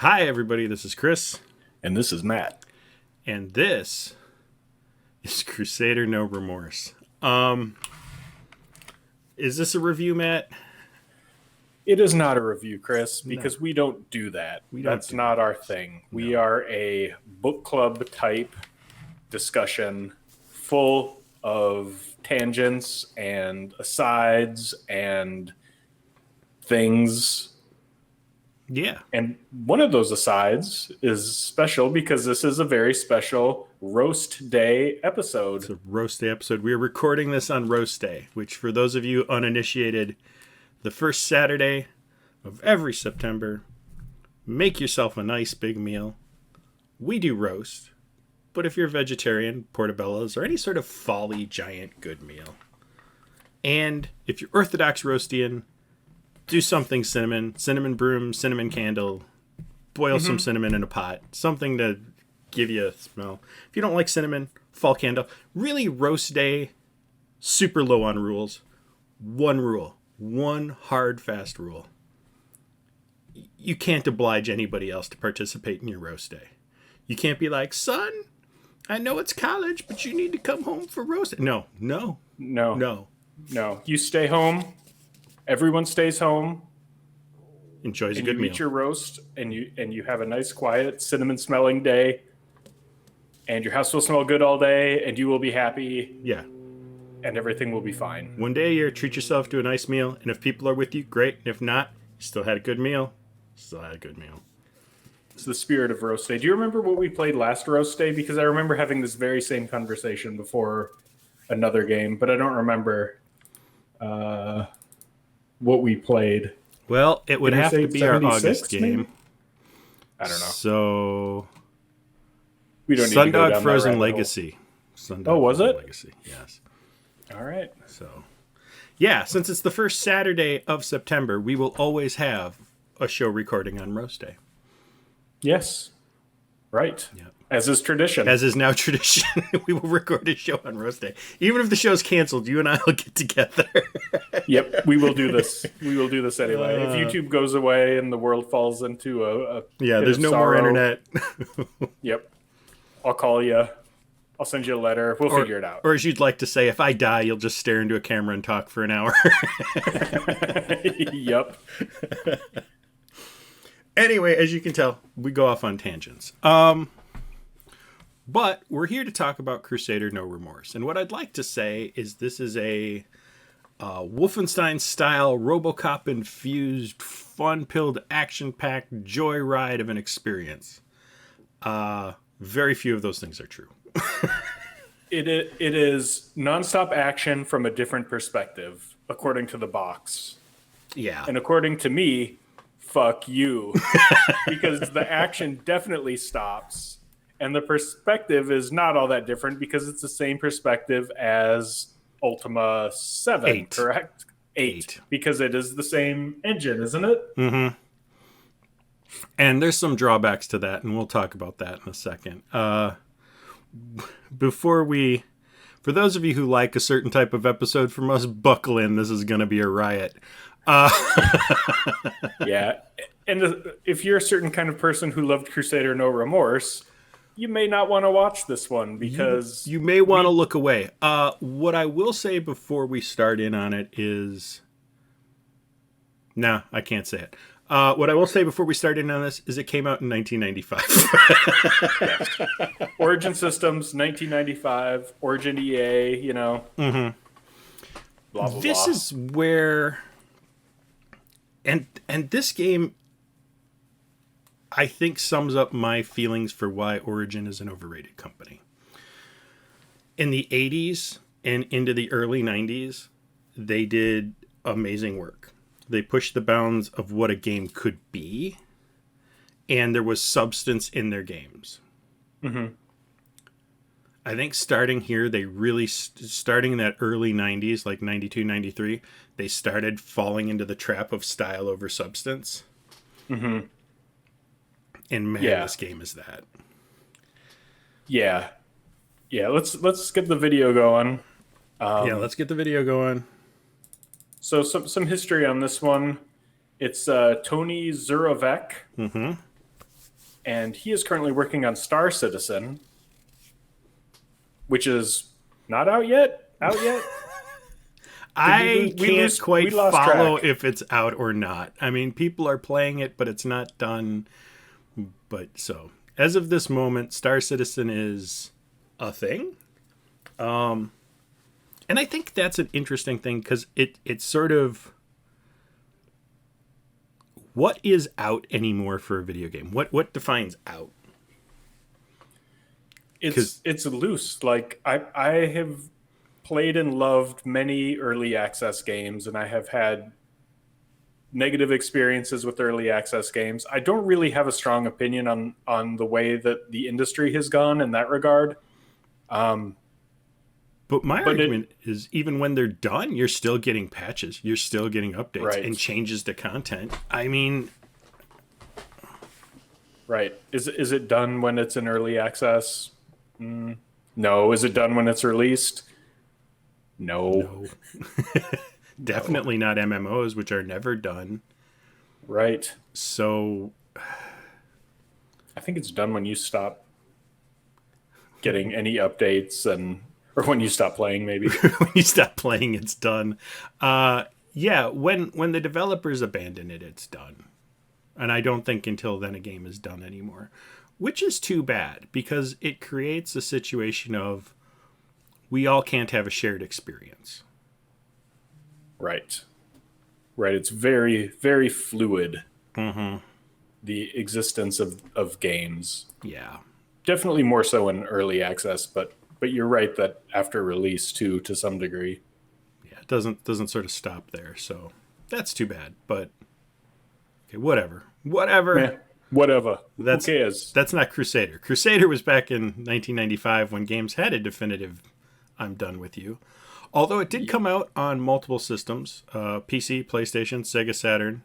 Hi, everybody. This is Chris. And this is Matt. And this is Crusader No Remorse. Is this a review, Matt? It is not a review, Chris, because we don't do that. That's not our thing. No. We are a book club type discussion full of tangents and asides and things. Yeah. And one of those asides is special because this is a very special Roast Day episode. It's a Roast Day episode. We are recording this on Roast Day, which for those of you uninitiated, the first Saturday of every September, make yourself a nice big meal. We do roast, but if you're vegetarian, portobello's or any sort of folly giant good meal. And if you're Orthodox Roastian, do something cinnamon broom, cinnamon candle, boil some cinnamon in a pot, something to give you a smell. If you don't like cinnamon, fall candle. Really, Roast Day, super low on rules. One rule, one hard, fast rule. You can't oblige anybody else to participate in your Roast Day. You can't be like, son, I know it's college, but you need to come home for Roast Day. No. You stay home. Everyone stays home. Enjoys a good meal. You eat your roast, and you have a nice, quiet, cinnamon-smelling day. And your house will smell good all day, and you will be happy. Yeah. And everything will be fine. One day a year, treat yourself to a nice meal. And if people are with you, great. And if not, you still had a good meal. It's the spirit of Roast Day. Do you remember what we played last Roast Day? Because I remember having this very same conversation before another game, but I don't remember what we played. Well, it would have to be our August game. Maybe? I don't know. So we don't need to go Sundog down Frozen Legacy. Was it? Legacy, yes. All right. So, yeah, since it's the first Saturday of September, we will always have a show recording on Roast Day. Yes. Right. Yep. As is tradition. As is now tradition. We will record a show on Roast Day. Even if the show's canceled, you and I will get together. Yep, we will do this. We will do this anyway. If YouTube goes away and the world falls into a there's no sorrow, more internet. Yep. I'll call you. I'll send you a letter. We'll figure it out. Or as you'd like to say, if I die, you'll just stare into a camera and talk for an hour. Yep. Anyway, as you can tell, we go off on tangents. But we're here to talk about Crusader No Remorse. And what I'd like to say is this is a Wolfenstein-style, RoboCop-infused, fun-pilled, action-packed joyride of an experience. Very few of those things are true. It is nonstop action from a different perspective, according to the box. Yeah. And according to me, fuck you. Because the action definitely stops. And the perspective is not all that different because it's the same perspective as Ultima 7, 8. Correct? 8. Because it is the same engine, isn't it? Mm-hmm. And there's some drawbacks to that, and we'll talk about that in a second. For those of you who like a certain type of episode from us, buckle in. This is going to be a riot. Yeah. And if you're a certain kind of person who loved Crusader No Remorse, you may not want to watch this one because... You may want to look away. What I will say before we start in on it is... Nah, I can't say it. What I will say before we start in on this is it came out in 1995. Yes. Origin Systems, 1995. Origin EA, Mm-hmm. Blah, blah, this blah. is where... And this game, I think, sums up my feelings for why Origin is an overrated company. In the 80s and into the early 90s, they did amazing work. They pushed the bounds of what a game could be, and there was substance in their games. Mm-hmm. I think starting here, they really, starting in that early 90s, like 92, 93, they started falling into the trap of style over substance. Mm-hmm. And man, this game is that. Yeah. Let's get the video going. Let's get the video going. So some history on this one. It's Tony Zurovec. Mm-hmm. and he is currently working on Star Citizen, which is not out yet. I can't quite follow track. if it's out or not. I mean, people are playing it, but it's not done. But so, as of this moment, Star Citizen is a thing. And I think that's an interesting thing because it's sort of what is out anymore for a video game? What defines out? It's loose. Like I have played and loved many early access games, and I have had negative experiences with early access games. I don't really have a strong opinion on the way that the industry has gone in that regard. But my argument is even when they're done, you're still getting patches. You're still getting updates and changes to content. I mean... Right. Is it done when it's in early access? No. Is it done when it's released? No. Definitely not MMOs, which are never done. Right. So... I think it's done when you stop getting any updates or when you stop playing, maybe. When you stop playing, it's done. Yeah, when the developers abandon it, it's done. And I don't think until then a game is done anymore. Which is too bad, because it creates a situation of we all can't have a shared experience. Right. Right. It's very, very fluid. Mm-hmm. The existence of games. Yeah. Definitely more so in early access, but you're right that after release too, to some degree. Yeah, it doesn't sort of stop there, so that's too bad. But okay, whatever. Yeah, whatever. Who cares? That's not Crusader. Crusader was back in 1995 when games had a definitive "I'm done with you." Although it did come out on multiple systems, PC, PlayStation, Sega Saturn.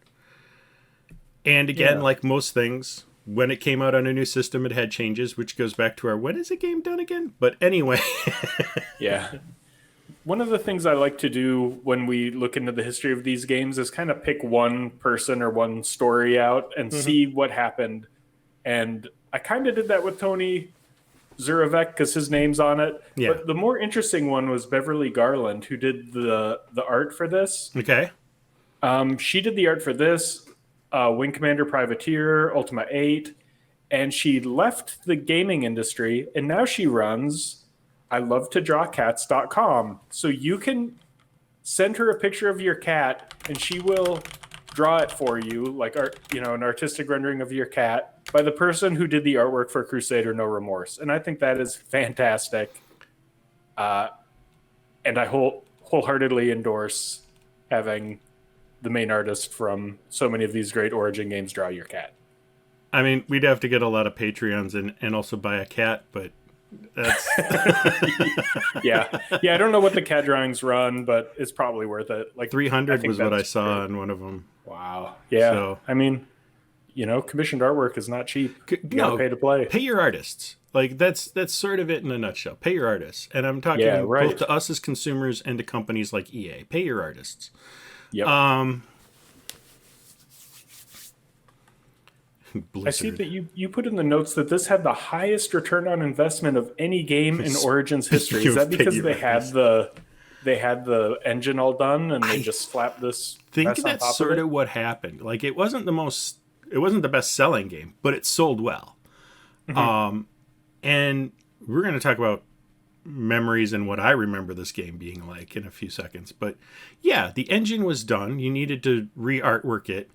And again, like most things, when it came out on a new system, it had changes, which goes back to our when is a game done again? But anyway. Yeah. One of the things I like to do when we look into the history of these games is kind of pick one person or one story out and see what happened. And I kind of did that with Tony Zurovec because his name's on it. Yeah. But the more interesting one was Beverly Garland, who did the art for this. Okay. She did the art for this. Wing Commander Privateer, Ultima 8, and she left the gaming industry, and now she runs ilovetodrawcats.com. So you can send her a picture of your cat, and she will draw it for you, like an artistic rendering of your cat by the person who did the artwork for Crusader No Remorse. And I think that is fantastic. And I wholeheartedly endorse having the main artist from so many of these great Origin games draw your cat. I mean, we'd have to get a lot of Patreons and also buy a cat, but that's... yeah. I don't know what the cat drawings run, but it's probably worth it. Like 300 was what I saw on one of them. Wow. Yeah. So, I mean, commissioned artwork is not cheap. You gotta pay to play. Pay your artists. Like that's sort of it in a nutshell. Pay your artists. And I'm talking both to us as consumers and to companies like EA. Pay your artists. Yep. I see that you put in the notes that this had the highest return on investment of any game in Origin's history. Is that because they had the engine all done and they just slapped this? I think that's sort of what happened. Like it wasn't the best selling game, but it sold well. Mm-hmm. And we're going to talk about memories and what I remember this game being like in a few seconds. But yeah, the engine was done. You needed to re-artwork it.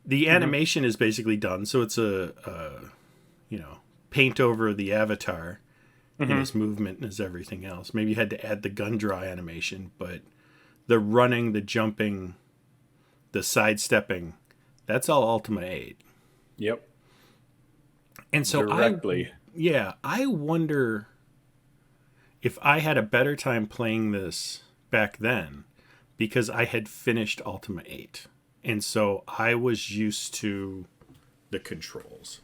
The animation is basically done. So it's a paint over the avatar and his movement and his everything else. Maybe you had to add the gun draw animation, but the running, the jumping, the sidestepping, that's all Ultima 8. Yep. And so I wonder if I had a better time playing this back then because I had finished Ultima 8. And so I was used to the controls.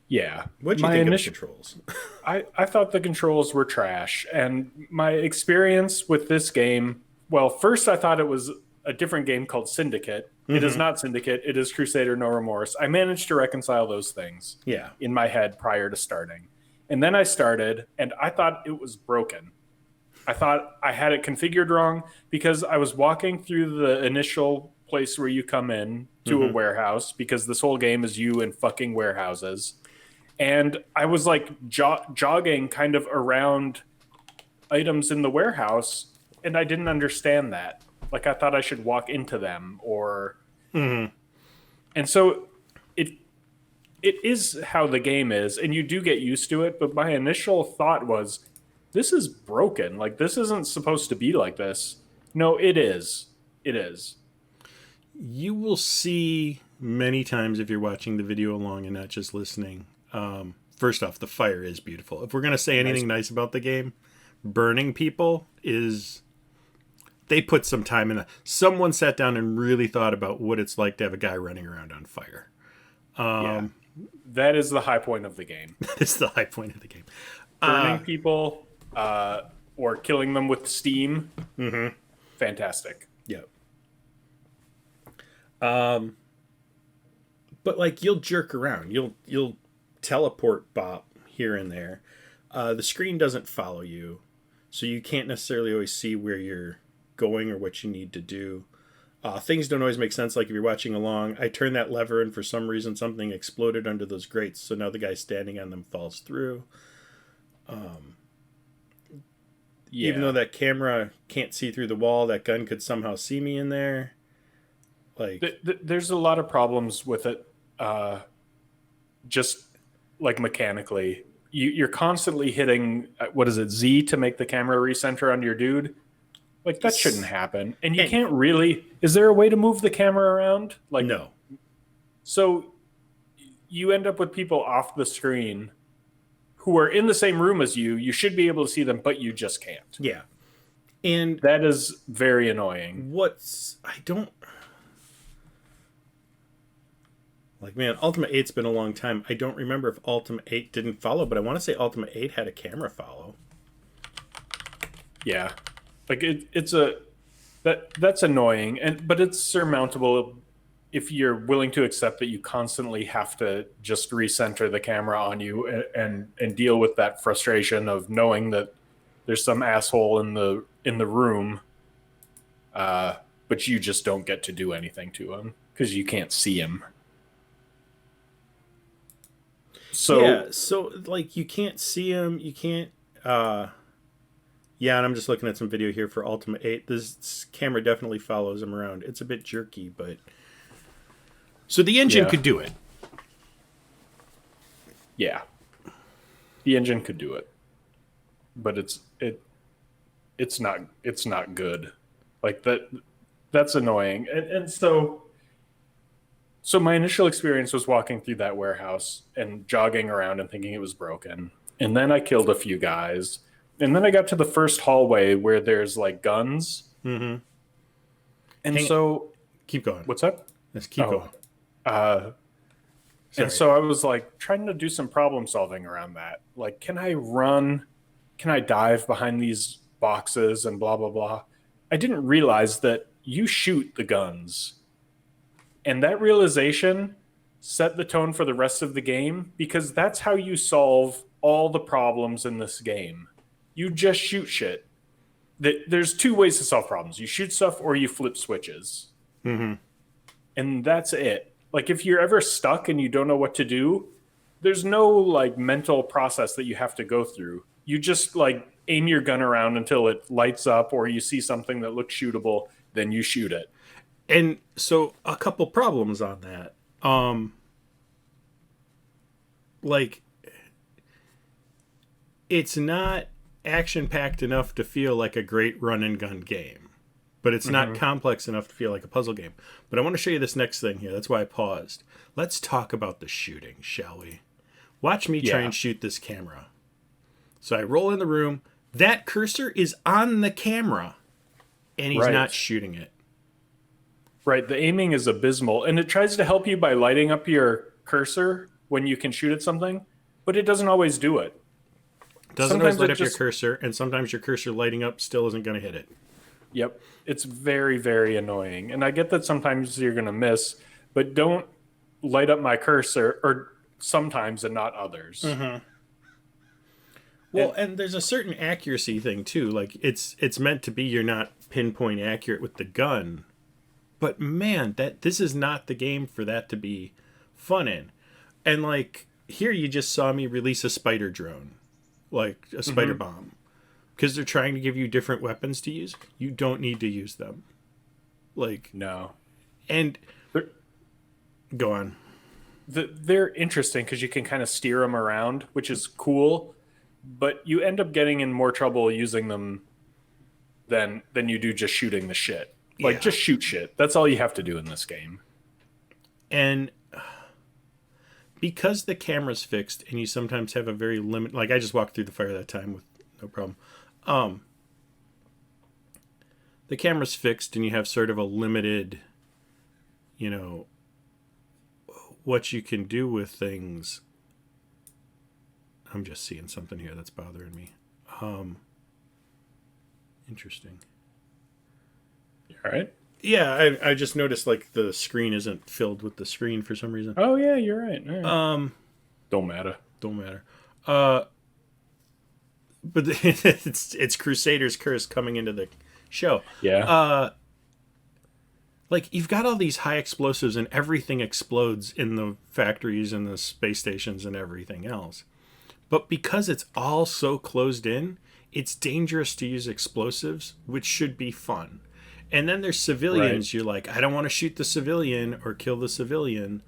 Yeah. What did you think of the controls? I thought the controls were trash. And my experience with this game, well, first I thought it was a different game called Syndicate. Mm-hmm. It is not Syndicate. It is Crusader No Remorse. I managed to reconcile those things in my head prior to starting. And then I started, and I thought it was broken. I thought I had it configured wrong because I was walking through the initial place where you come in to a warehouse, because this whole game is you in fucking warehouses. And I was like jogging kind of around items in the warehouse, and I didn't understand that. Like, I thought I should walk into them or... And so it is how the game is, and you do get used to it, but my initial thought was, this is broken. Like, this isn't supposed to be like this. No, it is. It is. You will see many times if you're watching the video along and not just listening. First off, the fire is beautiful. If we're going to say anything nice about the game, burning people is... They put some time in that. Someone sat down and really thought about what it's like to have a guy running around on fire. That is the high point of the game. It's the high point of the game. Burning people or killing them with steam. Fantastic. Yep. But like, you'll jerk around. You'll teleport bop here and there. The screen doesn't follow you, so you can't necessarily always see where you're going or what you need to do. Things don't always make sense. Like, if you're watching along, I turned that lever and for some reason something exploded under those grates, so now the guy standing on them falls through. Even though that camera can't see through the wall, that gun could somehow see me in there. Like, there's a lot of problems with it, just like mechanically. You're constantly hitting, what is it, Z to make the camera recenter on your dude. Like, that shouldn't happen. And you can't really... Is there a way to move the camera around? Like, no. So you end up with people off the screen who are in the same room as you. You should be able to see them, but you just can't. Yeah. And that is very annoying. I don't... Like, man, Ultimate 8's been a long time. I don't remember if Ultimate 8 didn't follow, but I want to say Ultimate 8 had a camera follow. Yeah. Like, that's annoying, but it's surmountable if you're willing to accept that you constantly have to just recenter the camera on you and deal with that frustration of knowing that there's some asshole in the room, but you just don't get to do anything to him because you can't see him. So like, you can't see him, you can't... Yeah, and I'm just looking at some video here for Ultimate 8. This camera definitely follows him around. It's a bit jerky, but... So the engine could do it. Yeah. The engine could do it. But it's not good. Like, that's annoying. And so my initial experience was walking through that warehouse and jogging around and thinking it was broken. And then I killed a few guys. And then I got to the first hallway where there's, like, guns. And keep going. What's up? Let's keep going. And so I was, like, trying to do some problem solving around that. Like, can I run? Can I dive behind these boxes and blah, blah, blah? I didn't realize that you shoot the guns. And that realization set the tone for the rest of the game, because that's how you solve all the problems in this game. You just shoot shit. There's two ways to solve problems. You shoot stuff or you flip switches. And that's it. Like, if you're ever stuck and you don't know what to do, there's no, like, mental process that you have to go through. You just, like, aim your gun around until it lights up, or you see something that looks shootable, then you shoot it. And so a couple problems on that. Like, it's not action-packed enough to feel like a great run-and-gun game, but it's not complex enough to feel like a puzzle game. But I want to show you this next thing here. That's why I paused. Let's talk about the shooting, shall we? Watch me try and shoot this camera. So I roll in the room. That cursor is on the camera, and he's not shooting it. Right. The aiming is abysmal, and it tries to help you by lighting up your cursor when you can shoot at something, but it doesn't always do it. Doesn't always light up your cursor, and sometimes your cursor lighting up still isn't going to hit it. Yep. It's very, very annoying. And I get that sometimes you're going to miss, but don't light up my cursor, or sometimes and not others. Mm-hmm. Well, and there's a certain accuracy thing too. Like it's meant to be you're not pinpoint accurate with the gun. But man, this is not the game for that to be fun in. And like here you just saw me release a spider drone, like a spider bomb. Because they're trying to give you different weapons to use. You don't need to use them. Like no. And go on. They're interesting because you can kind of steer them around, which is cool. But you end up getting in more trouble using them than you do just shooting the shit. Like, just shoot shit. That's all you have to do in this game. And because the camera's fixed and you sometimes have a very limited... Like, I just walked through the fire that time with no problem. The camera's fixed and you have sort of a limited, what you can do with things. I'm just seeing something here that's bothering me. Interesting. All right. Yeah, I just noticed like the screen isn't filled with the screen for some reason. Oh yeah, you're right. Right. Don't matter. But it's Crusader's curse coming into the show. Yeah. Like you've got all these high explosives and everything explodes in the factories and the space stations and everything else. But because it's all so closed in, it's dangerous to use explosives, which should be fun. And then there's civilians. Right. You're like, I don't want to shoot the civilian or kill the civilian.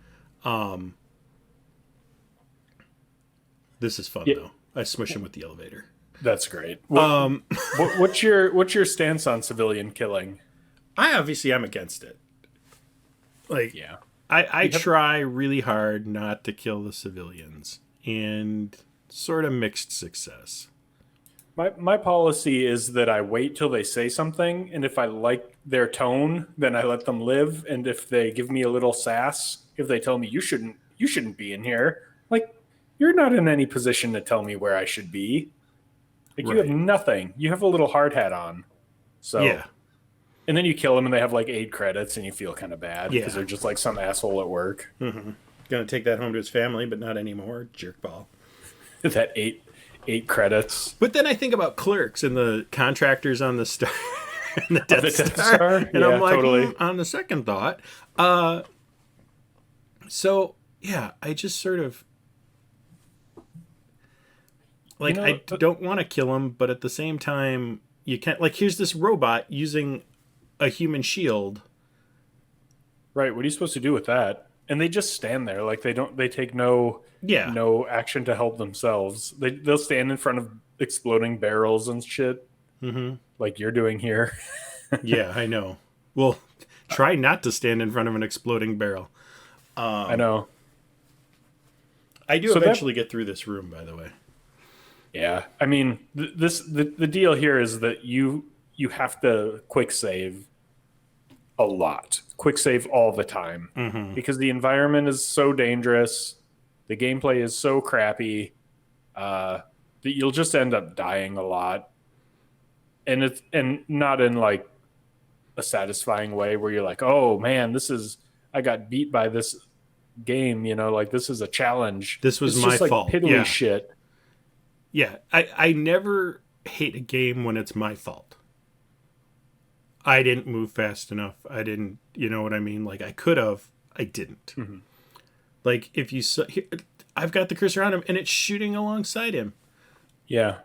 This is fun though. I smush him with the elevator. That's great. What's your stance on civilian killing? I'm against it. Like, yeah, I try really hard not to kill the civilians, and sort of mixed success. My policy is that I wait till they say something, and if I like their tone, then I let them live. And if they give me a little sass, if they tell me you shouldn't be in here, like, you're not in any position to tell me where I should be. Like, you have nothing. You have a little hard hat on. So yeah. And then you kill them and they have like 8 credits and you feel kind of bad because they're just like some asshole at work. Mm-hmm. Gonna take that home to his family, but not anymore. Jerkball. That 8 credits. But then I think about Clerks and the contractors on the Star and the Death Star. And I'm like, totally. On the second thought. So yeah, I just sort of like, I don't want to kill him, but at the same time, you can't. Like, here's this robot using a human shield. Right. What are you supposed to do with that? And they just stand there, like they take no action to help themselves. They'll stand in front of exploding barrels and shit, like you're doing here. Yeah, I know. Well, try not to stand in front of an exploding barrel. I know. I do eventually get through this room, by the way. Yeah, I mean, the deal here is that you have to quick save a lot. Quick save all the time because the environment is so dangerous. The gameplay is so crappy that you'll just end up dying a lot, and not in like a satisfying way where you're like, oh man, I got beat by this game. Like this is a challenge. This was my fault. Piddly shit. Yeah, I never hate a game when it's my fault. I didn't move fast enough. I didn't, you know what I mean? Like, I could have. I didn't. Like, if you saw... I've got the cursor on him, and it's shooting alongside him. Yeah.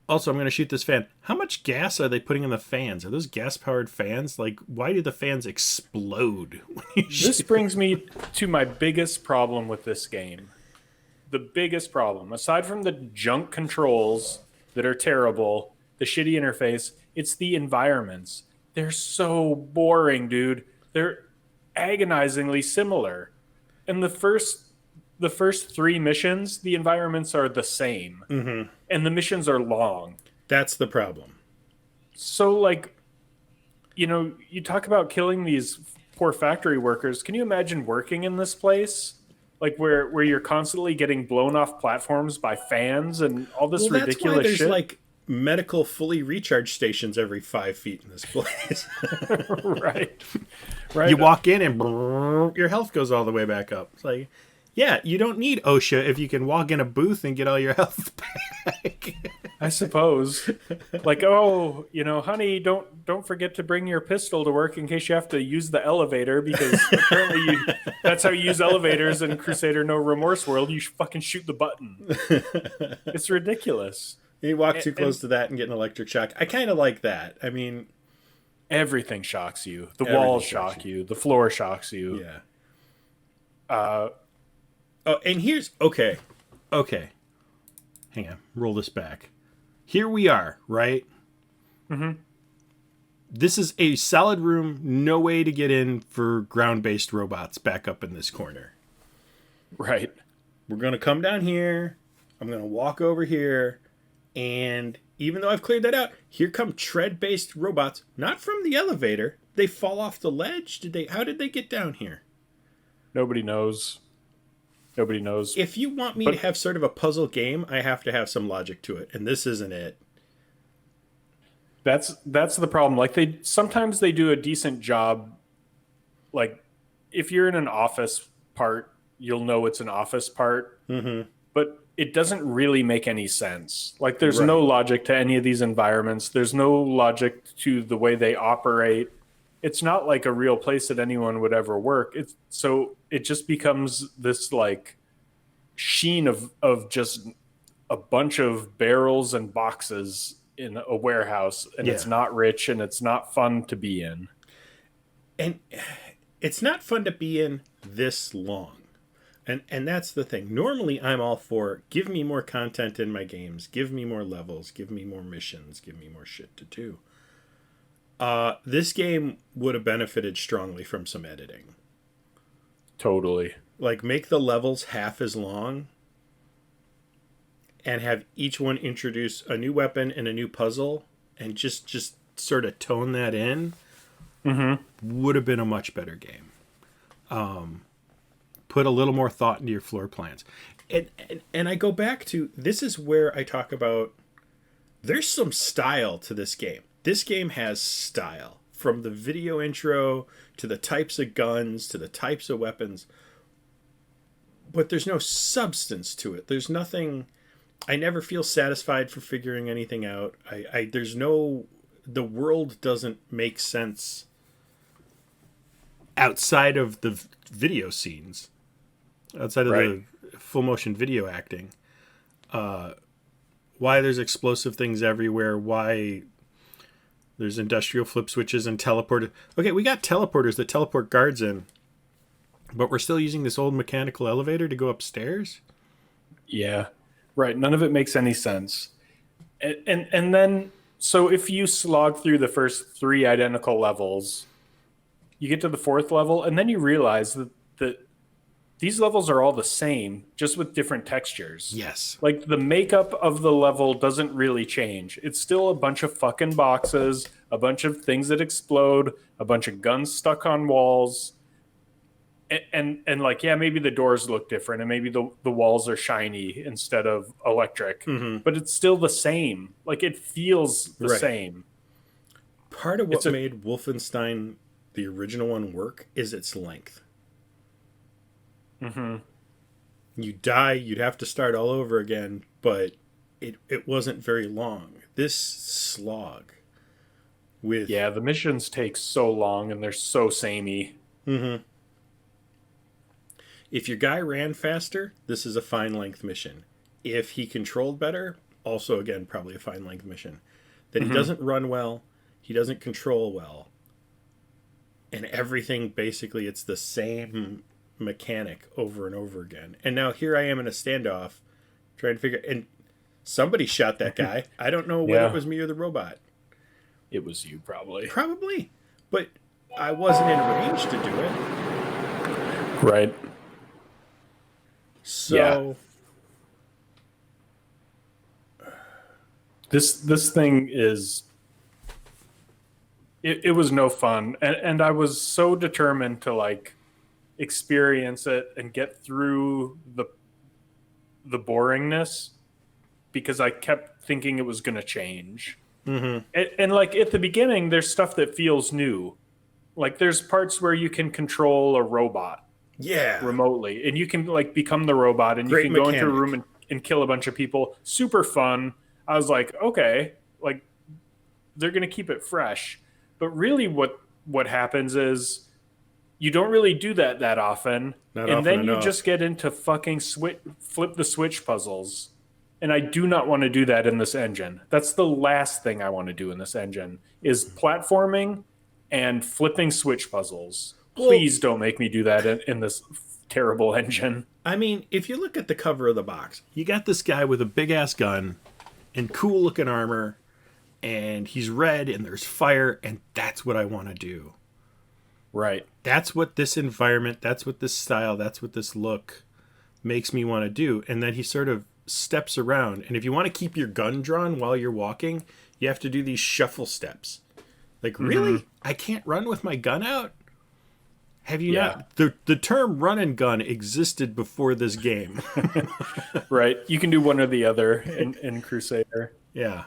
Also, I'm going to shoot this fan. How much gas are they putting in the fans? Are those gas-powered fans? Like, why do the fans explode when you shoot? This brings me to my biggest problem with this game. The biggest problem, aside from the junk controls that are terrible, the shitty interface, it's the environments. They're so boring, dude. They're agonizingly similar. And the first 3 missions, the environments are the same. And the missions are long. That's the problem. So, like, you talk about killing these poor factory workers. Can you imagine working in this place? Like where you're constantly getting blown off platforms by fans and all this ridiculous there's shit. Like medical fully recharged stations every 5 feet in this place. Right. You walk in and your health goes all the way back up. It's like, yeah, you don't need OSHA if you can walk in a booth and get all your health back. I suppose. Like, oh, honey, don't forget to bring your pistol to work in case you have to use the elevator, because apparently that's how you use elevators in Crusader No Remorse world. You fucking shoot the button. It's ridiculous. You walk too close to that and get an electric shock. I kind of like that. I mean, everything shocks you. The walls shock you. The floor shocks you. Yeah. And here's okay. Hang on, roll this back. Here we are, right? Mm-hmm. This is a solid room. No way to get in for ground-based robots back up in this corner. Right. We're going to come down here. I'm going to walk over here. And even though I've cleared that out, here come tread-based robots. Not from the elevator. They fall off the ledge. How did they get down here? Nobody knows. If you want me to have sort of a puzzle game, I have to have some logic to it. And this isn't it. That's the problem. Like, sometimes they do a decent job. Like, if you're in an office part, you'll know it's an office part. Mm-hmm. But it doesn't really make any sense. Like, there's no logic to any of these environments. There's no logic to the way they operate. It's not like a real place that anyone would ever work. So it just becomes this like sheen of just a bunch of barrels and boxes in a warehouse, and It's not rich and it's not fun to be in. And it's not fun to be in this long. And that's the thing. Normally I'm all for give me more content in my games, give me more levels, give me more missions, give me more shit to do. This game would have benefited strongly from some editing. Totally. Like, make the levels half as long and have each one introduce a new weapon and a new puzzle and just sort of tone that in. Mm-hmm. Would have been a much better game. Put a little more thought into your floor plans. And I go back to, this is where I talk about there's some style to this game. This game has style, from the video intro to the types of guns to the types of weapons. But there's no substance to it. There's nothing. I never feel satisfied for figuring anything out. The world doesn't make sense outside of the video scenes, outside of the full motion video acting. Why there's explosive things everywhere, why there's industrial flip switches and teleporters. Okay, we got teleporters that teleport guards in, but we're still using this old mechanical elevator to go upstairs? Yeah, right. None of it makes any sense. And then, so if you slog through the first 3 identical levels, you get to the 4th level, and then you realize that these levels are all the same, just with different textures. Yes. Like, the makeup of the level doesn't really change. It's still a bunch of fucking boxes, a bunch of things that explode, a bunch of guns stuck on walls. And like, yeah, maybe the doors look different, and maybe the walls are shiny instead of electric. Mm-hmm. But it's still the same. Like, it feels the same. Part of what made Wolfenstein, the original one, work is its length. Mm-hmm. You die, you'd have to start all over again, but it wasn't very long. This slog with... Yeah, the missions take so long, and they're so samey. Mm-hmm. If your guy ran faster, this is a fine length mission. If he controlled better, also, again, probably a fine length mission. That he doesn't run well, he doesn't control well, and everything, basically, it's the same mechanic over and over again. And now here I am in a standoff trying to figure, and somebody shot that guy. I don't know whether it was me or the robot. It was you, probably. Probably. But I wasn't in range to do it. Right. So this thing is it was no fun, and I was so determined to like experience it and get through the boringness, because I kept thinking it was going to change. Mm-hmm. And like at the beginning, there's stuff that feels new. Like there's parts where you can control a robot remotely, and you can like become the robot, and Great you can go into a mechanic. room and kill a bunch of people. Super fun. I was like, okay, like they're going to keep it fresh. But really what happens is you don't really do that often. Not And often then you enough. just get into fucking flip the switch puzzles. And I do not want to do that in this engine. That's the last thing I want to do in this engine is platforming and flipping switch puzzles. Please don't make me do that in this terrible engine. I mean, if you look at the cover of the box, you got this guy with a big ass gun and cool looking armor, and he's red and there's fire, and that's what I want to do. Right. That's what this environment, that's what this style, that's what this look makes me want to do. And then he sort of steps around, and if you want to keep your gun drawn while you're walking, you have to do these shuffle steps. Like, really? I can't run with my gun out? Have you not? The term run and gun existed before this game. Right. You can do one or the other in Crusader. Yeah.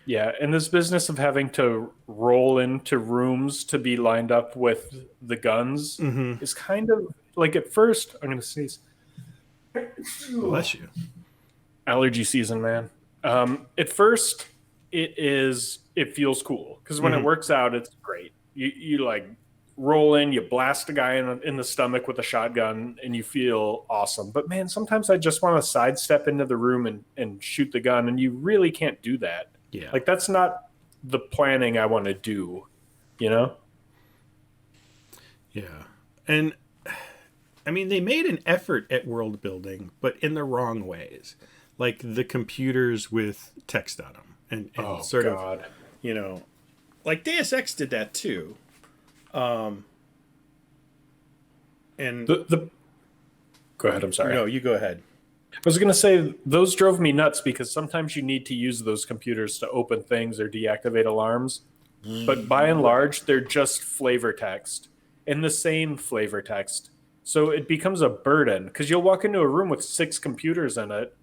Yeah, and this business of having to roll into rooms to be lined up with the guns is kind of like at first. I'm going to sneeze. Bless you. Allergy season, man. At first, it feels cool because when it works out, it's great. You like roll in, you blast a guy in the stomach with a shotgun, and you feel awesome. But man, sometimes I just want to sidestep into the room and shoot the gun, and you really can't do that. Yeah. Like that's not the planning I want to do, you know? Yeah. And I mean, they made an effort at world building, but in the wrong ways. Like the computers with text on them and sort of, you know, like Deus Ex did that too. And the go ahead. I'm sorry. No, you go ahead. I was going to say those drove me nuts because sometimes you need to use those computers to open things or deactivate alarms. But by and large, they're just flavor text and the same flavor text. So it becomes a burden because you'll walk into a room with 6 computers in it.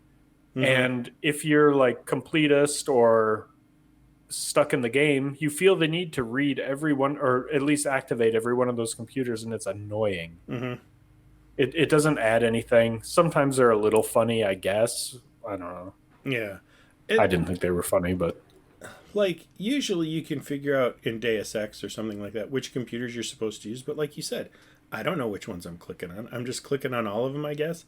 And if you're like completist or stuck in the game, you feel the need to read every one or at least activate every one of those computers, and it's annoying. It doesn't add anything. Sometimes they're a little funny, I guess. I don't know. Yeah. I didn't think they were funny, but like usually you can figure out in Deus Ex or something like that which computers you're supposed to use, but like you said, I don't know which ones I'm clicking on. I'm just clicking on all of them, I guess.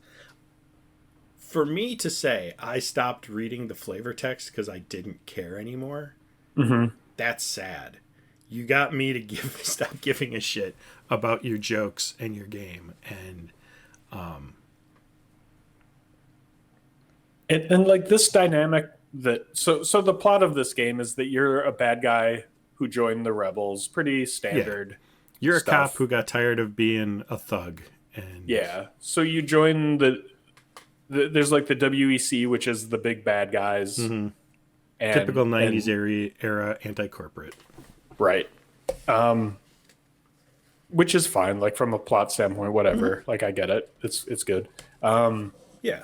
For me to say I stopped reading the flavor text because I didn't care anymore, that's sad. You got me to stop giving a shit about your jokes and your game. And like this dynamic that so the plot of this game is that you're a bad guy who joined the rebels. Pretty standard. You're a stuff. cop who got tired of being a thug. And so you join there's like the WEC, which is the big bad guys. And, typical 90s era anti-corporate. Right. Which is fine, like from a plot standpoint, whatever. Like I get it. It's good. Yeah.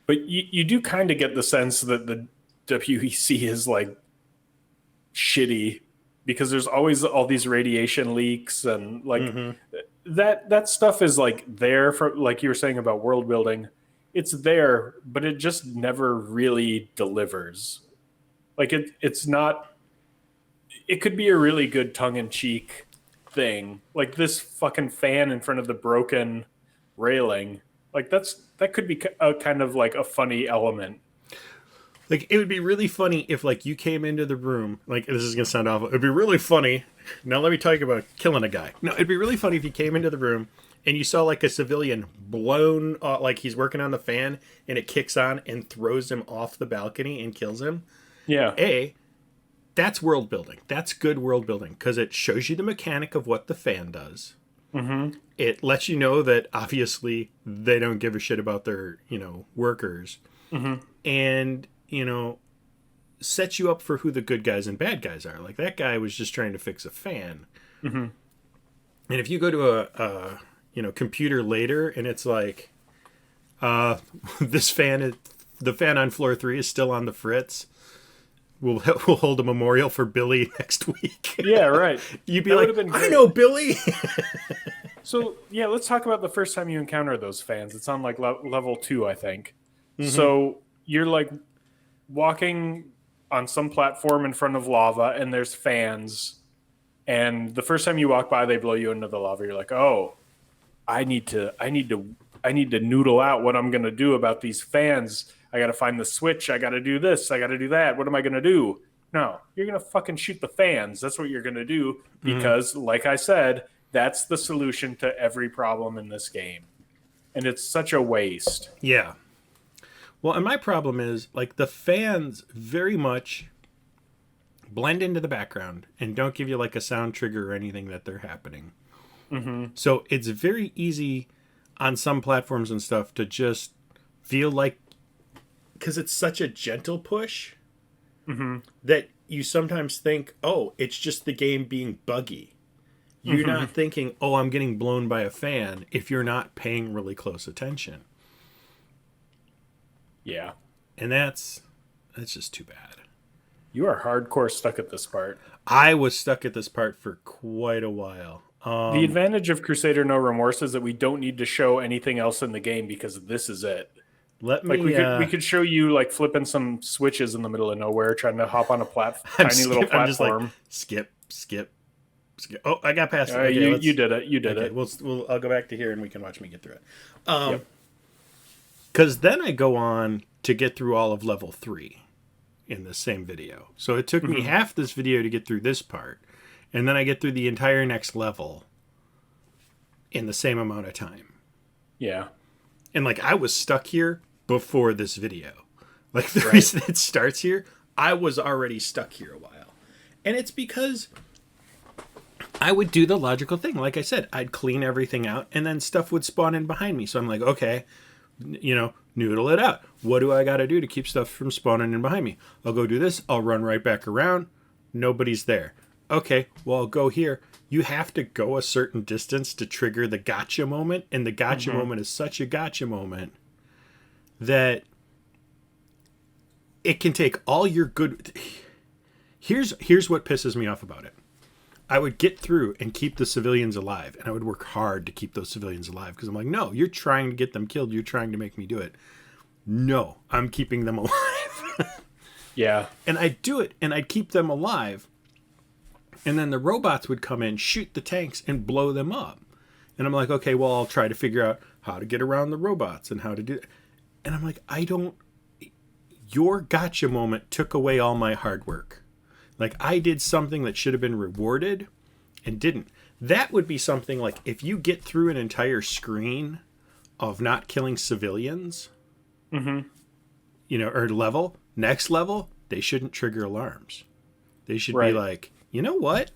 But you do kind of get the sense that the WEC is like shitty because there's always all these radiation leaks and like that stuff is like there for, like you were saying about world building. It's there, but it just never really delivers. Like it's not. It could be a really good tongue-in-cheek thing, like this fucking fan in front of the broken railing. Like that could be a kind of like a funny element. Like it would be really funny if like you came into the room. Like this is gonna sound awful. It'd be really funny. Now let me talk about killing a guy. No, it'd be really funny if you came into the room and you saw like a civilian blown, like he's working on the fan and it kicks on and throws him off the balcony and kills him. Yeah. That's world building. That's good world building because it shows you the mechanic of what the fan does. It lets you know that obviously they don't give a shit about their, workers. And, sets you up for who the good guys and bad guys are. Like that guy was just trying to fix a fan. And if you go to a computer later and it's like, this fan the fan on floor 3 is still on the fritz, we'll hold a memorial for Billy next week. Yeah, right. You'd be like, I know Billy. So, yeah, let's talk about the first time you encounter those fans. It's on like level 2, I think. Mm-hmm. So you're like walking on some platform in front of lava, and there's fans. And the first time you walk by, they blow you into the lava. You're like, oh, I need to noodle out what I'm gonna do about these fans. I gotta find the switch. I gotta do this. I gotta do that. What am I gonna do? No, you're gonna fucking shoot the fans. That's what you're gonna do because, like I said, that's the solution to every problem in this game. And it's such a waste. Yeah. Well, and my problem is, like, the fans very much blend into the background and don't give you, like, a sound trigger or anything that they're happening. Mm-hmm. So it's very easy on some platforms and stuff to just feel like, because it's such a gentle push, that you sometimes think, oh, it's just the game being buggy. You're not thinking, oh, I'm getting blown by a fan if you're not paying really close attention. Yeah. And that's just too bad. You are hardcore stuck at this part. I was stuck at this part for quite a while. The advantage of Crusader No Remorse is that we don't need to show anything else in the game because this is it. We could show you like flipping some switches in the middle of nowhere, trying to hop on a tiny little platform. I'm just like, skip. Oh, I got past it. Okay, you did it. You did it. I'll go back to here and we can watch me get through it. Because then I go on to get through all of level 3 in the same video. So it took me half this video to get through this part, and then I get through the entire next level in the same amount of time. Yeah. And like I was stuck here before this video. Like the reason it starts here, I was already stuck here a while. And it's because I would do the logical thing. Like I said, I'd clean everything out and then stuff would spawn in behind me. So I'm like, okay, noodle it out. What do I got to do to keep stuff from spawning in behind me? I'll go do this. I'll run right back around. Nobody's there. Okay, well, I'll go here. You have to go a certain distance to trigger the gotcha moment. And the gotcha moment is such a gotcha moment that it can take all your good... Here's what pisses me off about it. I would get through and keep the civilians alive, and I would work hard to keep those civilians alive because I'm like, no, you're trying to get them killed. You're trying to make me do it. No, I'm keeping them alive. Yeah. And I'd do it, and I'd keep them alive, and then the robots would come in, shoot the tanks, and blow them up. And I'm like, okay, well, I'll try to figure out how to get around the robots and how to do it. And I'm like, your gotcha moment took away all my hard work. Like, I did something that should have been rewarded and didn't. That would be something like if you get through an entire screen of not killing civilians, or level, next level, they shouldn't trigger alarms. They should be like, you know what?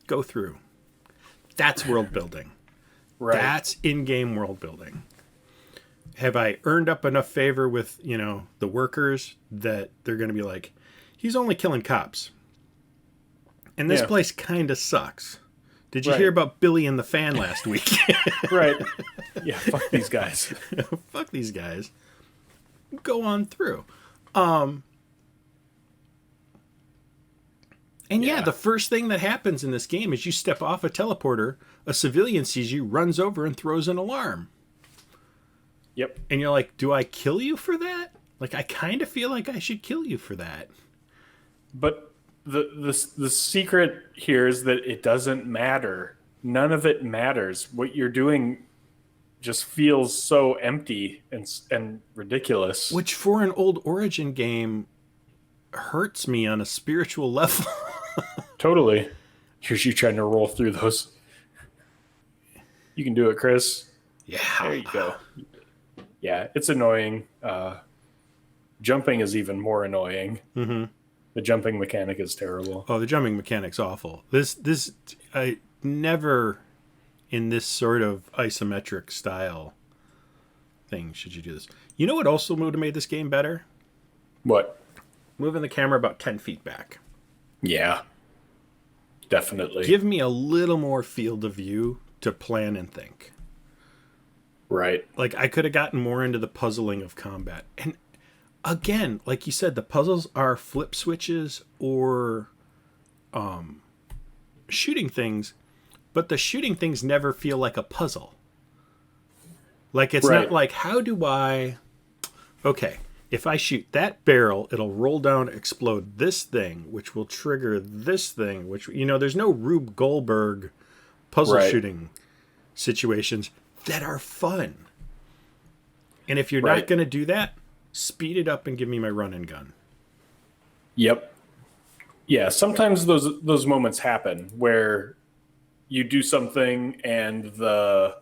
Go through. That's world building. Right. That's in-game world building. Have I earned up enough favor with, the workers that they're going to be like, he's only killing cops. And this place kind of sucks. Did you hear about Billy and the fan last week? Right. Yeah, fuck these guys. Fuck these guys. Go on through. And the first thing that happens in this game is you step off a teleporter, a civilian sees you, runs over, and throws an alarm. Yep. And you're like, do I kill you for that? Like, I kind of feel like I should kill you for that. But the secret here is that it doesn't matter. None of it matters. What you're doing just feels so empty and ridiculous. Which for an old Origin game hurts me on a spiritual level. Totally. Here's you trying to roll through those. You can do it, Chris. Yeah. There you go. Yeah, it's annoying. Jumping is even more annoying. Mm-hmm. The jumping mechanic is terrible. Oh, the jumping mechanic's awful. I never in this sort of isometric style thing should you do this. You know what also would have made this game better? What? Moving the camera about 10 feet back. Yeah. Definitely. Give me a little more field of view to plan and think. Right. Like, I could have gotten more into the puzzling of combat. And again, like you said, the puzzles are flip switches or shooting things, but the shooting things never feel like a puzzle. Like, it's not Right. like, how do I... Okay, if I shoot that barrel, it'll roll down, explode this thing, which will trigger this thing, which, there's no Rube Goldberg puzzle Right. shooting situations that are fun. And if you're not Right. going to do that, speed it up and give me my run and gun. Yep. Yeah, sometimes those moments happen where you do something and the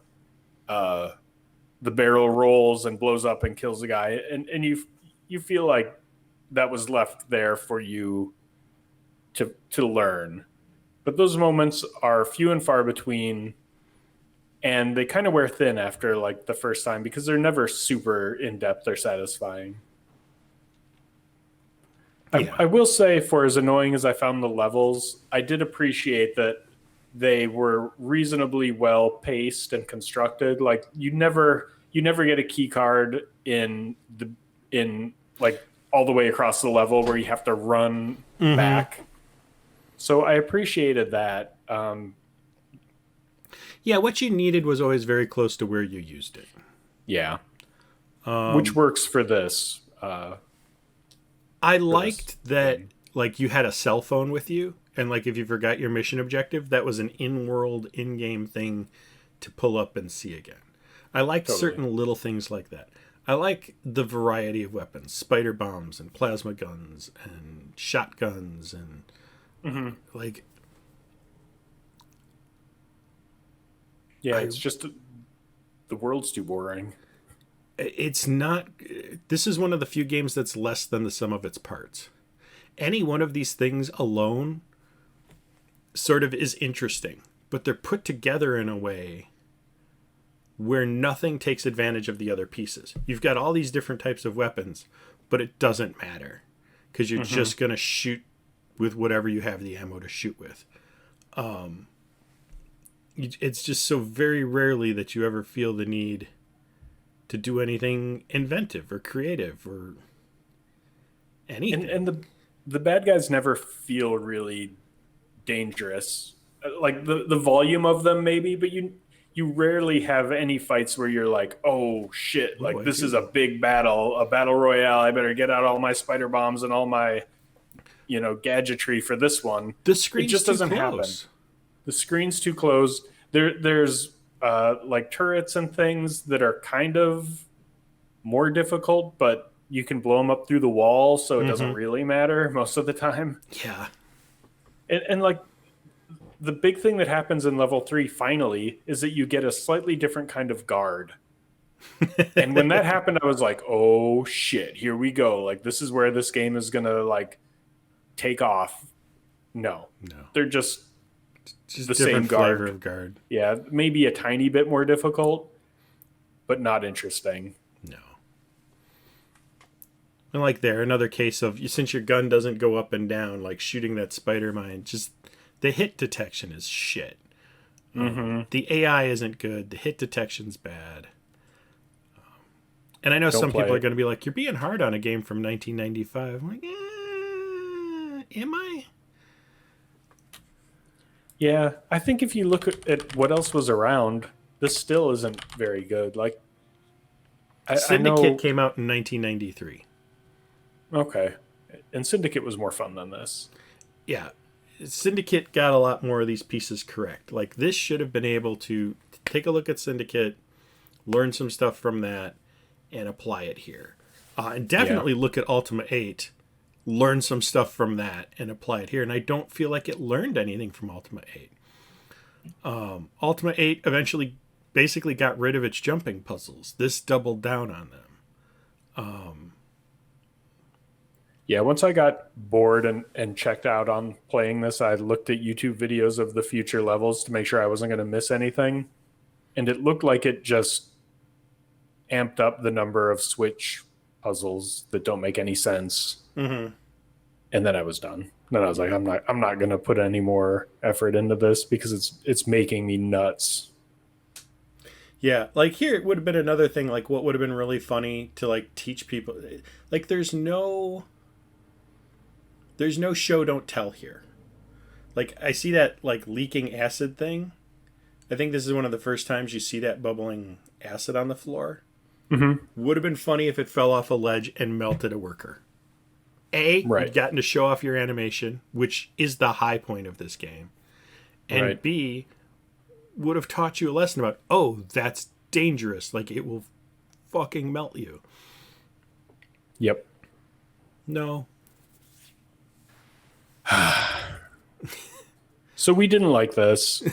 barrel rolls and blows up and kills the guy, and you feel like that was left there for you to learn. But those moments are few and far between, and they kind of wear thin after like the first time because they're never super in depth or satisfying. Yeah. I will say, for as annoying as I found the levels, I did appreciate that they were reasonably well paced and constructed. Like you never get a key card in like all the way across the level where you have to run back. So I appreciated that. Yeah, what you needed was always very close to where you used it. Yeah, which works for this. I liked that, like, you had a cell phone with you, and, like, if you forgot your mission objective, that was an in-world, in-game thing to pull up and see again. I liked certain little things like that. I like the variety of weapons, spider bombs and plasma guns and shotguns and, like... Yeah, it's just the world's too boring. It's not... This is one of the few games that's less than the sum of its parts. Any one of these things alone sort of is interesting, but they're put together in a way where nothing takes advantage of the other pieces. You've got all these different types of weapons, but it doesn't matter because you're just going to shoot with whatever you have the ammo to shoot with. It's just so very rarely that you ever feel the need to do anything inventive or creative or anything. And the bad guys never feel really dangerous. Like the volume of them maybe, but you rarely have any fights where you're like, oh shit, like this is a big battle, a battle royale. I better get out all my spider bombs and all my, gadgetry for this one. The screen just doesn't happen. The screen's too close. There's like turrets and things that are kind of more difficult, but you can blow them up through the wall, so it doesn't really matter most of the time. Yeah. And like the big thing that happens in level 3 finally is that you get a slightly different kind of guard. And when that happened, I was like, oh shit, here we go. Like this is where this game is gonna like take off. No. They're just the same flavor of guard. Yeah, maybe a tiny bit more difficult, but not interesting. No. And like there, another case of, since your gun doesn't go up and down, like shooting that spider mine, just the hit detection is shit. The AI isn't good. The hit detection's bad. And I know some people are going to be like, you're being hard on a game from 1995. I'm like, am I? Yeah, I think if you look at what else was around, this still isn't very good. Like, Syndicate came out in 1993. Okay. And Syndicate was more fun than this. Yeah. Syndicate got a lot more of these pieces correct. Like, this should have been able to take a look at Syndicate, learn some stuff from that, and apply it here. And definitely look at Ultima 8, learn some stuff from that, and apply it here. And I don't feel like it learned anything from Ultima 8. Ultima 8 eventually basically got rid of its jumping puzzles. This doubled down on them. Yeah, once I got bored and checked out on playing this, I looked at YouTube videos of the future levels to make sure I wasn't going to miss anything. And it looked like it just amped up the number of Switch puzzles that don't make any sense. And then I was done. Then I was like, I'm not going to put any more effort into this because it's making me nuts. Yeah, like here it would have been another thing. Like what would have been really funny to like teach people. Like there's no show don't tell here. Like I see that like leaking acid thing. I think this is one of the first times you see that bubbling acid on the floor. Mm-hmm. Would have been funny if it fell off a ledge and melted a worker. You'd Right. gotten to show off your animation, which is the high point of this game. And Right. B, would have taught you a lesson about, oh, that's dangerous. Like it will fucking melt you. Yep. No. So we didn't like this.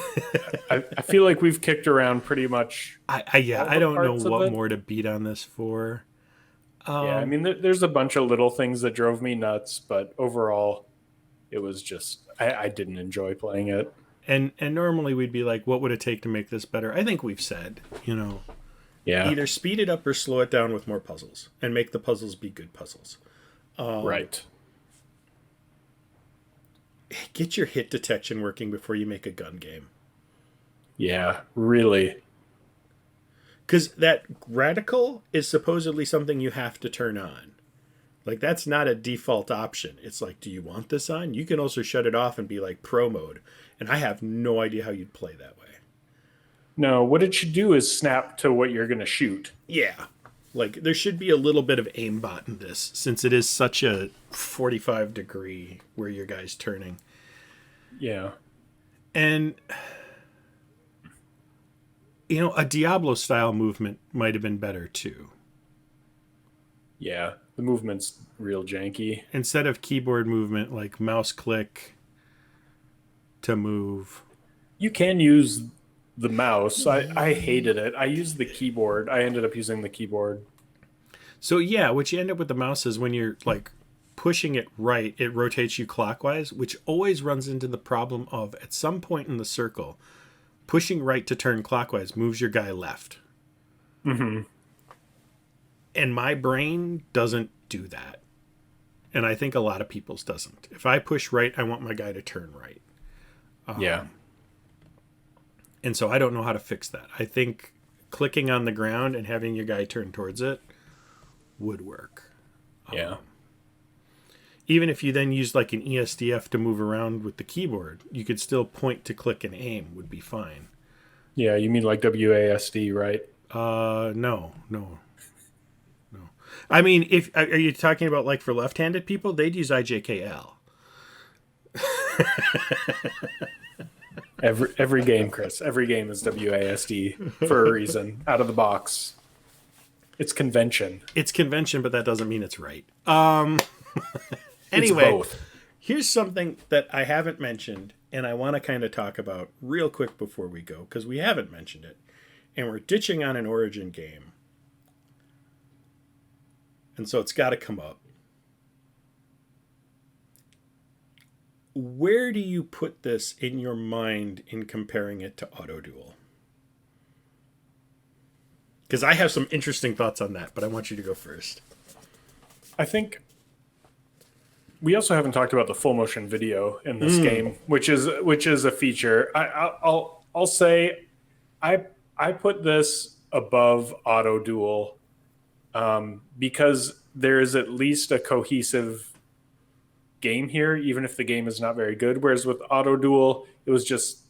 I feel like we've kicked around pretty much. I don't know parts of what it. more to beat on this for. Yeah, I mean, there's a bunch of little things that drove me nuts, but overall, it was just I didn't enjoy playing it. And normally we'd be like, what would it take to make this better? I think we've said, Yeah. either speed it up or slow it down with more puzzles and make the puzzles be good puzzles. Right. Get your hit detection working before you make a gun game. Yeah, really. Because that radical is supposedly something you have to turn on. Like, that's not a default option. It's like, do you want this on? You can also shut it off and be like pro mode. And I have no idea how you'd play that way. No, what it should do is snap to what you're going to shoot. Yeah. Like, there should be a little bit of aimbot in this, since it is such a 45 degree where your guy's turning. Yeah. And, a Diablo style movement might have been better too. Yeah. The movement's real janky. Instead of keyboard movement, like mouse click to move. You can use the mouse. I hated it. I used the keyboard. I ended up using the keyboard. So yeah, what you end up with the mouse is when you're like pushing it right, it rotates you clockwise, which always runs into the problem of at some point in the circle, pushing right to turn clockwise moves your guy left. Mm-hmm. And my brain doesn't do that. And I think a lot of people's doesn't. If I push right, I want my guy to turn right. Yeah. And so I don't know how to fix that. I think clicking on the ground and having your guy turn towards it would work. Yeah. Even if you then use like an ESDF to move around with the keyboard, you could still point to click and aim would be fine. Yeah, you mean like WASD, right? No. I mean, if are you talking about like for left-handed people, they'd use IJKL. Every game, Chris. Every game is WASD for a reason. Out of the box. It's convention. It's convention, but that doesn't mean it's right. Anyway, Anyway, here's something that I haven't mentioned, and I want to kind of talk about real quick before we go, because we haven't mentioned it, and we're ditching on an Origin game. And so it's got to come up. Where do you put this in your mind in comparing it to Auto Duel? Because I have some interesting thoughts on that, but I want you to go first. I think we also haven't talked about the full motion video in this game, which is a feature. I'll say I put this above Auto Duel because there is at least a cohesive game here, even if the game is not very good. Whereas with Auto Duel, it was just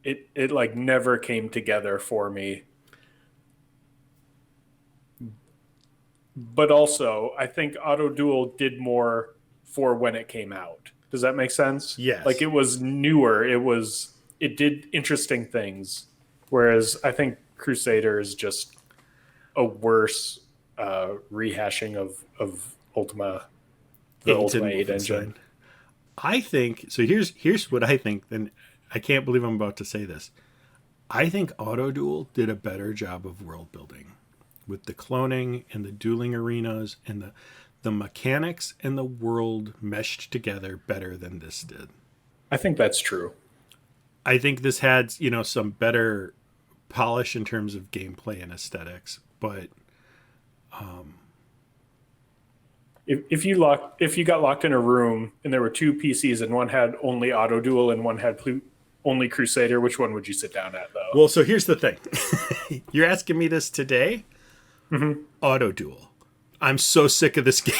it like never came together for me. But also, I think Auto Duel did more for when it came out. Does that make sense? Yes. Like it was newer. It did interesting things. Whereas I think Crusader is just a worse rehashing of Ultima, the Ultima 8 engine. I think so. Here's what I think. Then I can't believe I'm about to say this. I think Auto Duel did a better job of world building, with the cloning and the dueling arenas and the mechanics and the world meshed together better than this did. I think that's true. I think this had, some better polish in terms of gameplay and aesthetics, but if you got locked in a room and there were two PCs and one had only Auto Duel and one had only Crusader, which one would you sit down at, though? Well, so here's the thing. You're asking me this today? Mm-hmm. Auto Duel. I'm so sick of this game.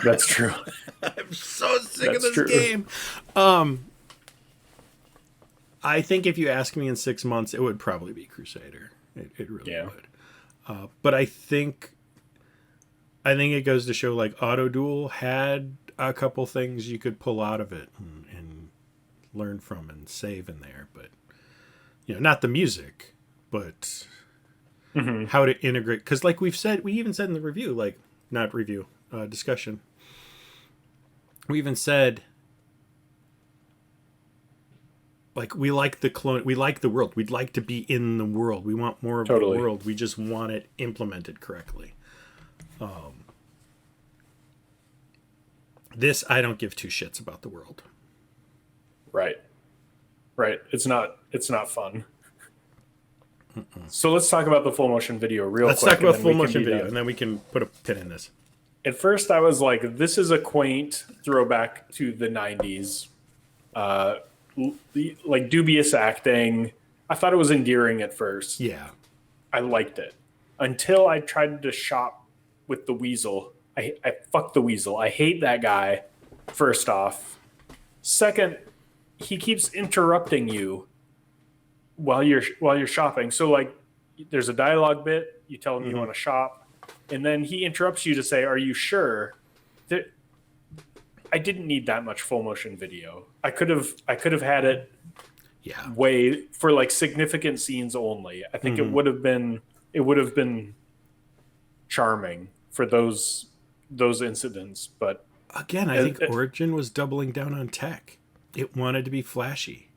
That's true. I'm so sick of this game. I think if you ask me in 6 months, it would probably be Crusader. It really would. But I think it goes to show like Auto Duel had a couple things you could pull out of it and learn from and save in there. But, not the music, but how to integrate. Because like we even said in the review, like not review, discussion. We even said, like, we like the world. We'd like to be in the world. We want more of the world. We just want it implemented correctly. This, I don't give two shits about the world. Right. It's not fun. So let's talk about the full motion video real quick. Let's talk about full motion video, and then we can put a pin in this. At first, I was like, this is a quaint throwback to the 90s. Like dubious acting. I thought it was endearing at first. Yeah. I liked it. Until I tried to shop with the Weasel. I fuck the Weasel. I hate that guy, first off. Second, he keeps interrupting you while you're shopping. So like there's a dialogue bit, you tell him you want to shop, and then he interrupts you to say, "Are you sure?" I didn't need that much full motion video. I could have had it way for like significant scenes only. I think it would have been charming for those incidents, but again, I think Origin was doubling down on tech. It wanted to be flashy.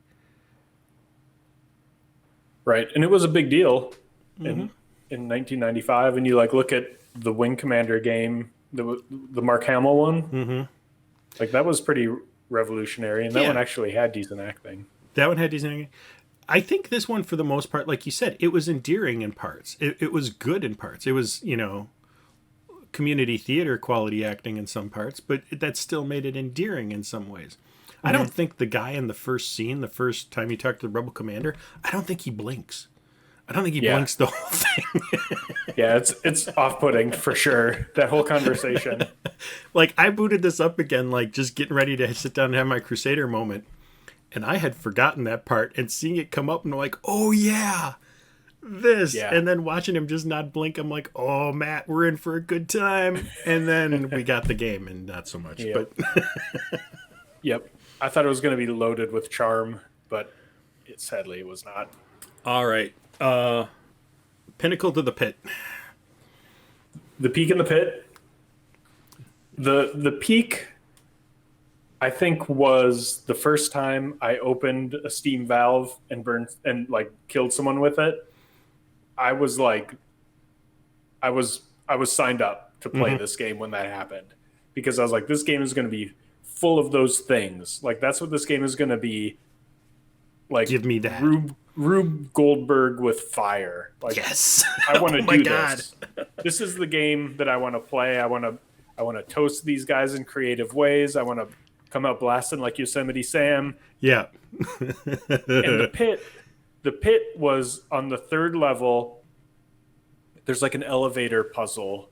Right, and it was a big deal in 1995. And you like look at the Wing Commander game, the Mark Hamill one. Like that was pretty revolutionary, and that one actually had decent acting. That one had decent acting. I think this one, for the most part, like you said, it was endearing in parts. It was good in parts. It was, community theater quality acting in some parts, but that still made it endearing in some ways. I don't think the guy in the first scene, the first time you talk to the Rebel Commander, I don't think he blinks. I don't think he blinks the whole thing. Yeah, it's off-putting for sure, that whole conversation. Like, I booted this up again, like, just getting ready to sit down and have my Crusader moment, and I had forgotten that part, and seeing it come up, and I'm like, oh, yeah, this. Yeah. And then watching him just not blink, I'm like, oh, Matt, we're in for a good time. And then we got the game, and not so much. Yep. But Yep. I thought it was going to be loaded with charm, but sadly it was not. All right. Pinnacle to the Pit. The Peak in the Pit. The peak, I think, was the first time I opened a Steam valve and burned and like killed someone with it. I was like, I was signed up to play this game when that happened, because I was like, this game is going to be full of those things. Like that's what this game is going to be. Like, give me that. Rube Goldberg with fire. Like, yes. I want to do this. This is the game that I want to play. I want to toast these guys in creative ways. I want to come out blasting like Yosemite Sam. Yeah. And the pit was on the third level. There's like an elevator puzzle,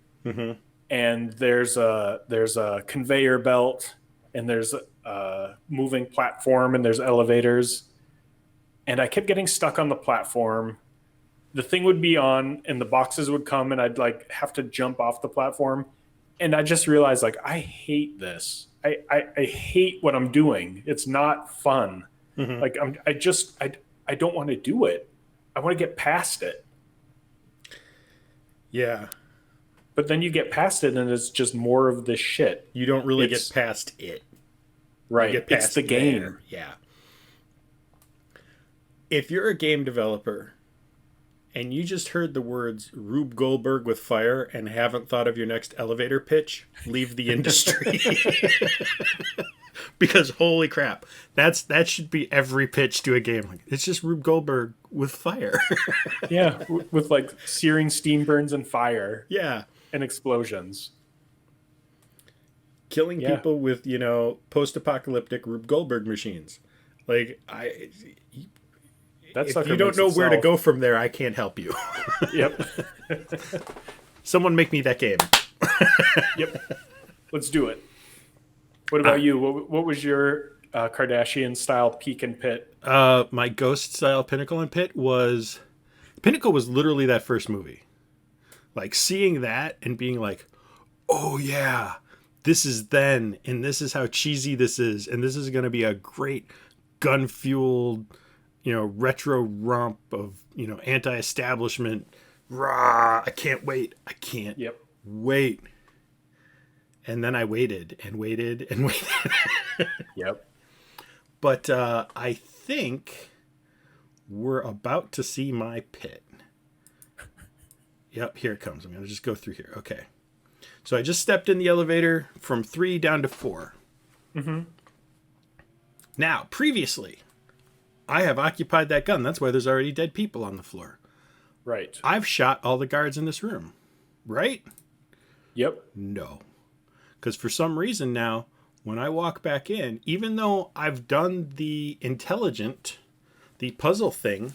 and there's a conveyor belt, and there's a moving platform, and there's elevators. And I kept getting stuck on the platform. The thing would be on, and the boxes would come, and I'd like have to jump off the platform. And I just realized, like, I hate this. I hate what I'm doing. It's not fun. Like I don't want to do it. I want to get past it. Yeah. But then you get past it, and it's just more of this shit. You don't really get past it. Right. You get past it's the game. There. Yeah. If you're a game developer and you just heard the words Rube Goldberg with fire and haven't thought of your next elevator pitch, leave the industry. Because holy crap, that should be every pitch to a game. Like, it's just Rube Goldberg with fire. Yeah, with like searing steam burns and fire. Yeah. And explosions. Killing people with, post-apocalyptic Rube Goldberg machines. Like, That if sucker you don't makes know where to itself. go from there, I can't help you. Yep. Someone make me that game. Yep. Let's do it. What about you? What was your Kardashian-style peak and pit? My ghost-style Pinnacle and Pit was... Pinnacle was literally that first movie. Like, seeing that and being like, oh, yeah, this is then, and this is how cheesy this is, and this is going to be a great gun-fueled, retro romp of, anti-establishment. Rah! I can't wait. I can't wait. And then I waited and waited and waited. Yep. But I think we're about to see my pit. Yep, here it comes. I'm going to just go through here. Okay. So I just stepped in the elevator from 3 down to 4. Mm-hmm. Now, previously, I have occupied that gun. That's why there's already dead people on the floor. Right. I've shot all the guards in this room. Right? Yep. No. Because for some reason now, when I walk back in, even though I've done the puzzle thing,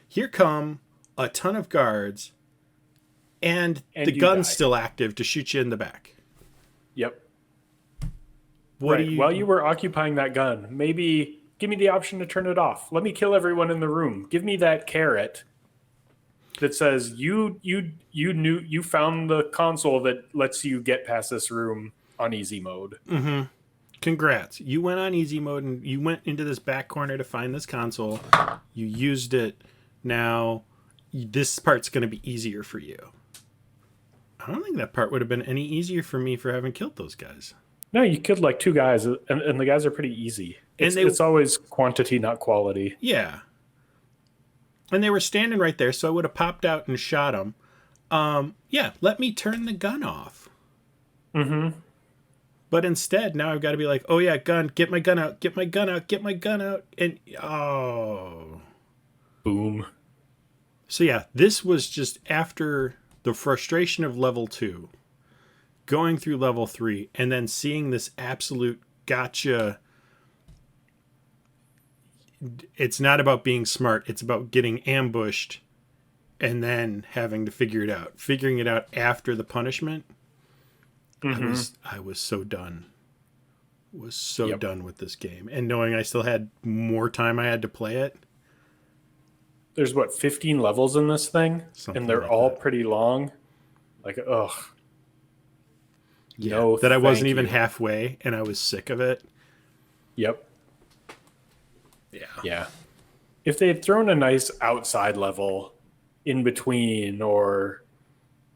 here come a ton of guards, and the gun's still active to shoot you in the back. Yep. Right. While you were occupying that gun, maybe give me the option to turn it off. Let me kill everyone in the room. Give me that carrot that says you found the console that lets you get past this room on easy mode. Mm-hmm. Congrats. You went on easy mode and you went into this back corner to find this console. You used it. Now, this part's going to be easier for you. I don't think that part would have been any easier for me for having killed those guys. No, you killed like 2 guys, and the guys are pretty easy. It's always quantity, not quality. Yeah. And they were standing right there, so I would have popped out and shot them. Yeah, let me turn the gun off. Mm-hmm. But instead, now I've got to be like, oh yeah, gun, get my gun out, get my gun out, get my gun out. And, boom. So yeah, this was just after the frustration of level 2, going through level 3, and then seeing this absolute gotcha. It's not about being smart. It's about getting ambushed and then having to figure it out. Figuring it out after the punishment. Mm-hmm. I was so done. Done with this game. And knowing I still had more time I had to play it. There's 15 levels in this thing? Something and they're like all that. pretty long. Like, ugh. Yeah, no, that I wasn't even halfway and I was sick of it. Yep. Yeah. Yeah. If they had thrown a nice outside level in between or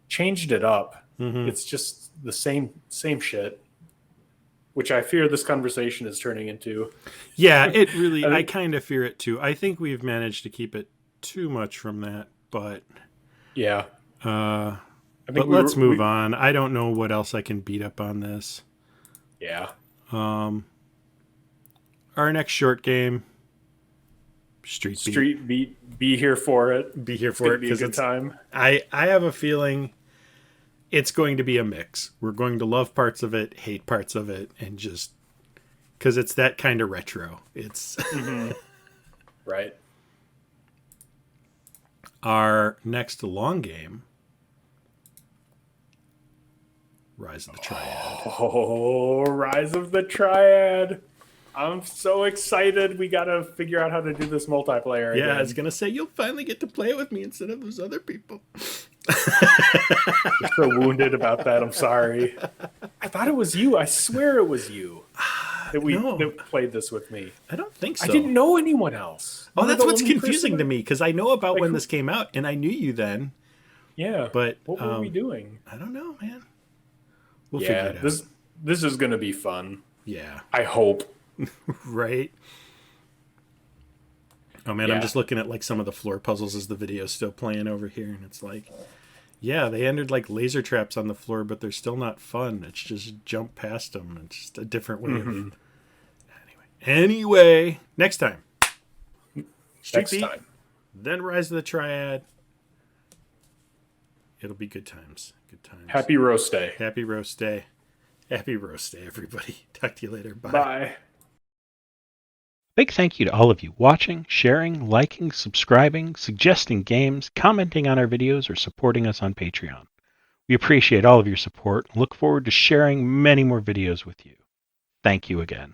changed it up, it's just the same shit, which I fear this conversation is turning into. Yeah, it really, I kind of fear it too. I think we've managed to keep it too much from that, but yeah. But let's move on. I don't know what else I can beat up on this. Yeah. Our next short game, Street Beat. Be here for it. Be here for it because it's a good time. I have a feeling it's going to be a mix. We're going to love parts of it, hate parts of it, and just because it's that kind of retro. It's right. Our next long game, Rise of the Triad. Oh, Rise of the Triad. I'm so excited. We got to figure out how to do this multiplayer again. Yeah, I was going to say, you'll finally get to play it with me instead of those other people. I'm so wounded about that. I'm sorry. I thought it was you. I swear it was you that played this with me. I don't think so. I didn't know anyone else. Oh, that's what's confusing to me, because I know about when this came out, and I knew you then. Yeah. But what were we doing? I don't know, man. We'll figure it out. This is going to be fun. Yeah. I hope. Right? Oh, man, I'm just looking at like some of the floor puzzles as the video's still playing over here, and it's like, yeah, they entered like laser traps on the floor, but they're still not fun. It's just jump past them. It's just a different way of... Anyway, next time. Street Beat, then Rise of the Triad. It'll be good times. Good times. Happy roast day. Happy roast day. Happy roast day, everybody. Talk to you later. Bye. Bye. Big thank you to all of you watching, sharing, liking, subscribing, suggesting games, commenting on our videos, or supporting us on Patreon. We appreciate all of your support and look forward to sharing many more videos with you. Thank you again.